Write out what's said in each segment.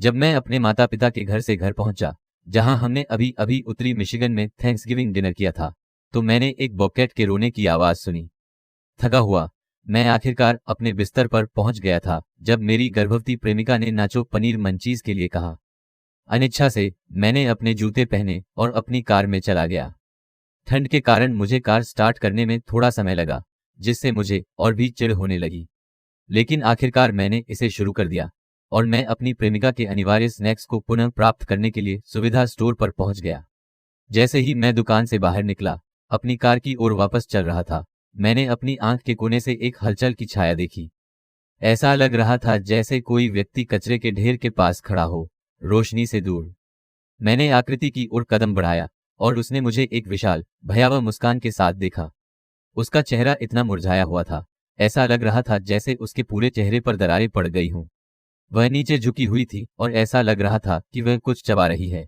जब मैं अपने माता पिता के घर से घर पहुंचा, जहां हमने अभी अभी उत्तरी मिशिगन में थैंक्सगिविंग डिनर किया था, तो मैंने एक बॉबकैट के रोने की आवाज सुनी। थका हुआ मैं आखिरकार अपने बिस्तर पर पहुंच गया था जब मेरी गर्भवती प्रेमिका ने नाचो पनीर मंचीज के लिए कहा। अनिच्छा से मैंने अपने जूते पहने और अपनी कार में चला गया। ठंड के कारण मुझे कार स्टार्ट करने में थोड़ा समय लगा, जिससे मुझे और भी चिढ़ होने लगी। लेकिन आखिरकार मैंने इसे शुरू कर दिया और मैं अपनी प्रेमिका के अनिवार्य स्नैक्स को पुनः प्राप्त करने के लिए सुविधा स्टोर पर पहुंच गया। जैसे ही मैं दुकान से बाहर निकला, अपनी कार की ओर वापस चल रहा था, मैंने अपनी आंख के कोने से एक हलचल की छाया देखी। ऐसा लग रहा था जैसे कोई व्यक्ति कचरे के ढेर के पास खड़ा हो, रोशनी से दूर। मैंने आकृति की ओर कदम बढ़ाया और उसने मुझे एक विशाल भयावह मुस्कान के साथ देखा। उसका चेहरा इतना मुरझाया हुआ था, ऐसा लग रहा था जैसे उसके पूरे चेहरे पर दरारें पड़ गई हों। वह नीचे झुकी हुई थी और ऐसा लग रहा था कि वह कुछ चबा रही है।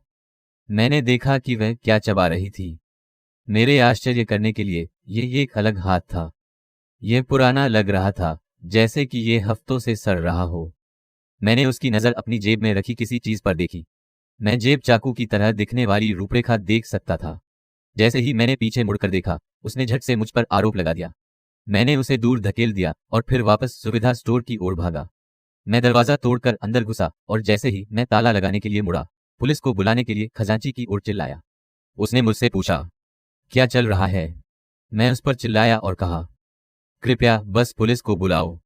मैंने देखा कि वह क्या चबा रही थी। मेरे आश्चर्य करने के लिए ये एक अलग हाथ था। यह पुराना लग रहा था, जैसे कि ये हफ्तों से सड़ रहा हो। मैंने उसकी नजर अपनी जेब में रखी किसी चीज पर देखी। मैं जेब चाकू की तरह दिखने वाली रूपरेखा देख सकता था। जैसे ही मैंने पीछे मुड़कर देखा, उसने झट से मुझ पर आरोप लगा दिया। मैंने उसे दूर धकेल दिया और फिर वापस सुविधा स्टोर की ओर भागा। मैं दरवाजा तोड़कर अंदर घुसा और जैसे ही मैं ताला लगाने के लिए मुड़ा, पुलिस को बुलाने के लिए खजांची की ओर चिल्लाया। उसने मुझसे पूछा, क्या चल रहा है? मैं उस पर चिल्लाया और कहा, कृपया बस पुलिस को बुलाओ।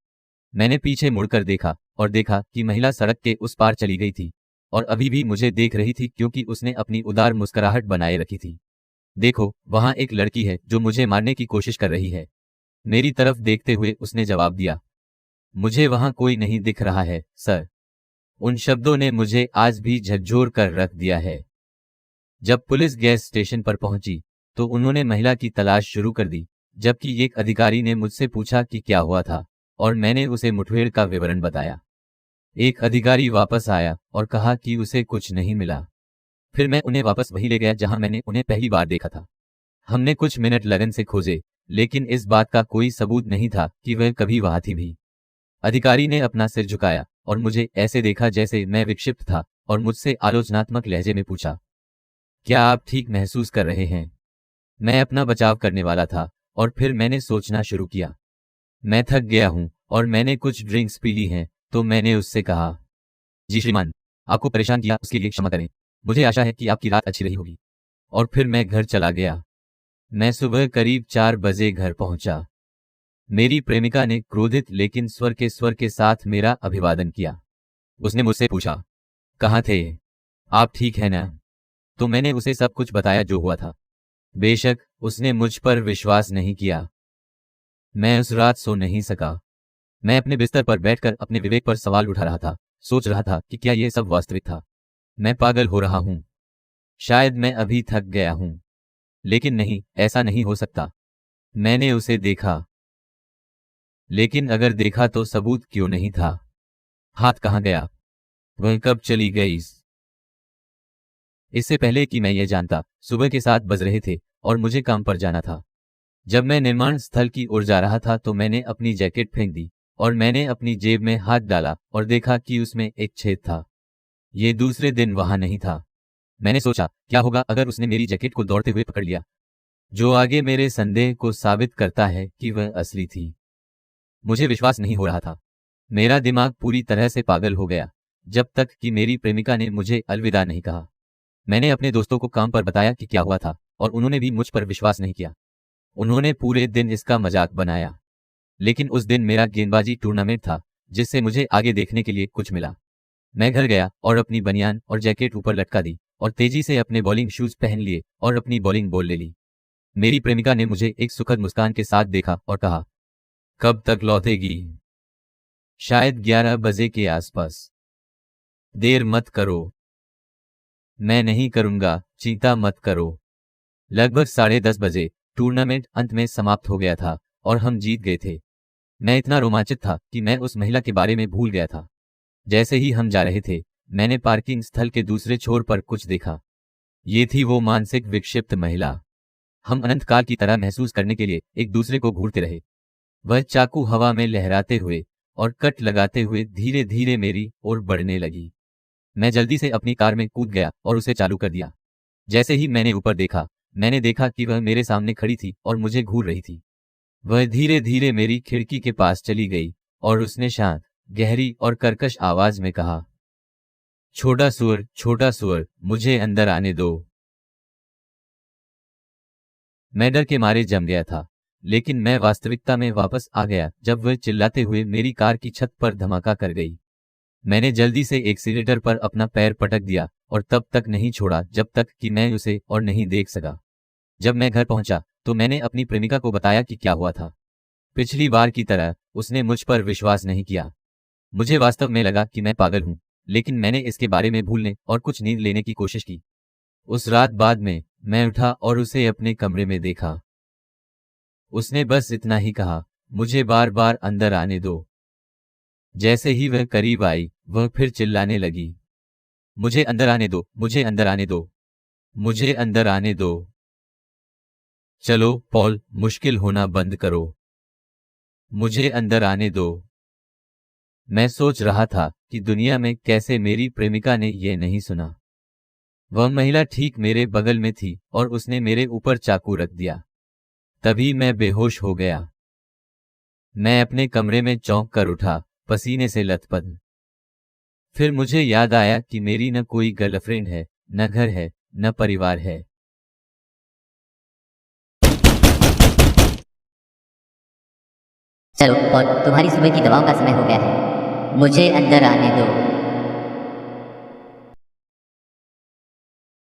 मैंने पीछे मुड़कर देखा और देखा कि महिला सड़क के उस पार चली गई थी और अभी भी मुझे देख रही थी, क्योंकि उसने अपनी उदार मुस्कुराहट बनाए रखी थी। देखो, वहां एक लड़की है जो मुझे मारने की कोशिश कर रही है। मेरी तरफ देखते हुए उसने जवाब दिया, मुझे वहां कोई नहीं दिख रहा है, सर। उन शब्दों ने मुझे आज भी झकझोर कर रख दिया है। जब पुलिस गैस स्टेशन पर पहुंची तो उन्होंने महिला की तलाश शुरू कर दी, जबकि एक अधिकारी ने मुझसे पूछा कि क्या हुआ था और मैंने उसे मुठभेड़ का विवरण बताया। एक अधिकारी वापस आया और कहा कि उसे कुछ नहीं मिला। फिर मैं उन्हें वापस वहीं ले गया जहां मैंने उन्हें पहली बार देखा था। हमने कुछ मिनट लगन से खोजे, लेकिन इस बात का कोई सबूत नहीं था कि वह कभी वहां थी भी। अधिकारी ने अपना सिर झुकाया और मुझे ऐसे देखा जैसे मैं विक्षिप्त था और मुझसे आलोचनात्मक लहजे में पूछा, क्या आप ठीक महसूस कर रहे हैं? मैं अपना बचाव करने वाला था और फिर मैंने सोचना शुरू किया। मैं थक गया हूं और मैंने कुछ ड्रिंक्स पी ली हैं, तो मैंने उससे कहा, जी श्रीमान, आपको परेशान किया उसके लिए क्षमा करें। मुझे आशा है कि आपकी रात अच्छी रही होगी। और फिर मैं घर चला गया। मैं सुबह करीब 4 बजे घर पहुंचा। मेरी प्रेमिका ने क्रोधित लेकिन स्वर के साथ मेरा अभिवादन किया। उसने मुझसे पूछा, कहाँ थे आप, ठीक है ना? तो मैंने उसे सब कुछ बताया जो हुआ था। बेशक उसने मुझ पर विश्वास नहीं किया। मैं उस रात सो नहीं सका। मैं अपने बिस्तर पर बैठकर अपने विवेक पर सवाल उठा रहा था, सोच रहा था कि क्या यह सब वास्तविक था? मैं पागल हो रहा हूं? शायद मैं अभी थक गया हूं। लेकिन नहीं, ऐसा नहीं हो सकता। मैंने उसे देखा। लेकिन अगर देखा तो सबूत क्यों नहीं था? हाथ कहाँ गया? वह कब चली गई? इससे पहले कि मैं ये जानता, सुबह के 7 बज रहे थे और मुझे काम पर जाना था। जब मैं निर्माण स्थल की ओर जा रहा था तो मैंने अपनी जैकेट फेंक दी और मैंने अपनी जेब में हाथ डाला और देखा कि उसमें एक छेद था। ये दूसरे दिन वहां नहीं था। मैंने सोचा, क्या होगा अगर उसने मेरी जैकेट को दौड़ते हुए पकड़ लिया, जो आगे मेरे संदेह को साबित करता है कि वह असली थी। मुझे विश्वास नहीं हो रहा था। मेरा दिमाग पूरी तरह से पागल हो गया जब तक कि मेरी प्रेमिका ने मुझे अलविदा नहीं कहा। मैंने अपने दोस्तों को काम पर बताया कि क्या हुआ था और उन्होंने भी मुझ पर विश्वास नहीं किया। उन्होंने पूरे दिन इसका मजाक बनाया। लेकिन उस दिन मेरा गेंदबाजी टूर्नामेंट था, जिससे मुझे आगे देखने के लिए कुछ मिला। मैं घर गया और अपनी बनियान और जैकेट ऊपर लटका दी और तेजी से अपने बॉलिंग शूज पहन लिए और अपनी बॉलिंग बॉल ले ली। मेरी प्रेमिका ने मुझे एक सुखद मुस्कान के साथ देखा और कहा, कब तक लौटेगी? शायद 11 बजे के आसपास। देर मत करो। मैं नहीं करूंगा, चिंता मत करो। लगभग 10:30 बजे टूर्नामेंट अंत में समाप्त हो गया था और हम जीत गए थे। मैं इतना रोमांचित था कि मैं उस महिला के बारे में भूल गया था। जैसे ही हम जा रहे थे, मैंने पार्किंग स्थल के दूसरे छोर पर कुछ देखा। ये थी वो मानसिक विक्षिप्त महिला। हम अनंत काल की तरह महसूस करने के लिए एक दूसरे को घूरते रहे। वह चाकू हवा में लहराते हुए और कट लगाते हुए धीरे धीरे मेरी ओर बढ़ने लगी। मैं जल्दी से अपनी कार में कूद गया और उसे चालू कर दिया। जैसे ही मैंने ऊपर देखा, मैंने देखा कि वह मेरे सामने खड़ी थी और मुझे घूर रही थी। वह धीरे धीरे मेरी खिड़की के पास चली गई और उसने शांत, गहरी और कर्कश आवाज में कहा, छोटा सुअर, मुझे अंदर आने दो। मैं डर के मारे जम गया था, लेकिन मैं वास्तविकता में वापस आ गया जब वह चिल्लाते हुए मेरी कार की छत पर धमाका कर गई। मैंने जल्दी से एक्सीलेटर पर अपना पैर पटक दिया और तब तक नहीं छोड़ा जब तक कि मैं उसे और नहीं देख सका। जब मैं घर पहुंचा तो मैंने अपनी प्रेमिका को बताया कि क्या हुआ था। पिछली बार की तरह उसने मुझ पर विश्वास नहीं किया। मुझे वास्तव में लगा कि मैं पागल हूं, लेकिन मैंने इसके बारे में भूलने और कुछ नींद लेने की कोशिश की। उस रात बाद में मैं उठा और उसे अपने कमरे में देखा। उसने बस इतना ही कहा, मुझे बार बार अंदर आने दो। जैसे ही वह करीब आई, वह फिर चिल्लाने लगी, मुझे अंदर आने दो, मुझे अंदर आने दो, मुझे अंदर आने दो। चलो पॉल, मुश्किल होना बंद करो, मुझे अंदर आने दो। मैं सोच रहा था कि दुनिया में कैसे मेरी प्रेमिका ने यह नहीं सुना। वह महिला ठीक मेरे बगल में थी और उसने मेरे ऊपर चाकू रख दिया। तभी मैं बेहोश हो गया। मैं अपने कमरे में चौंक कर उठा, पसीने से लथपथ। फिर मुझे याद आया कि मेरी न कोई गर्लफ्रेंड है, न घर है, न परिवार है। चलो पॉल, तुम्हारी सुबह की दवाओं का समय हो गया है। मुझे अंदर आने दो।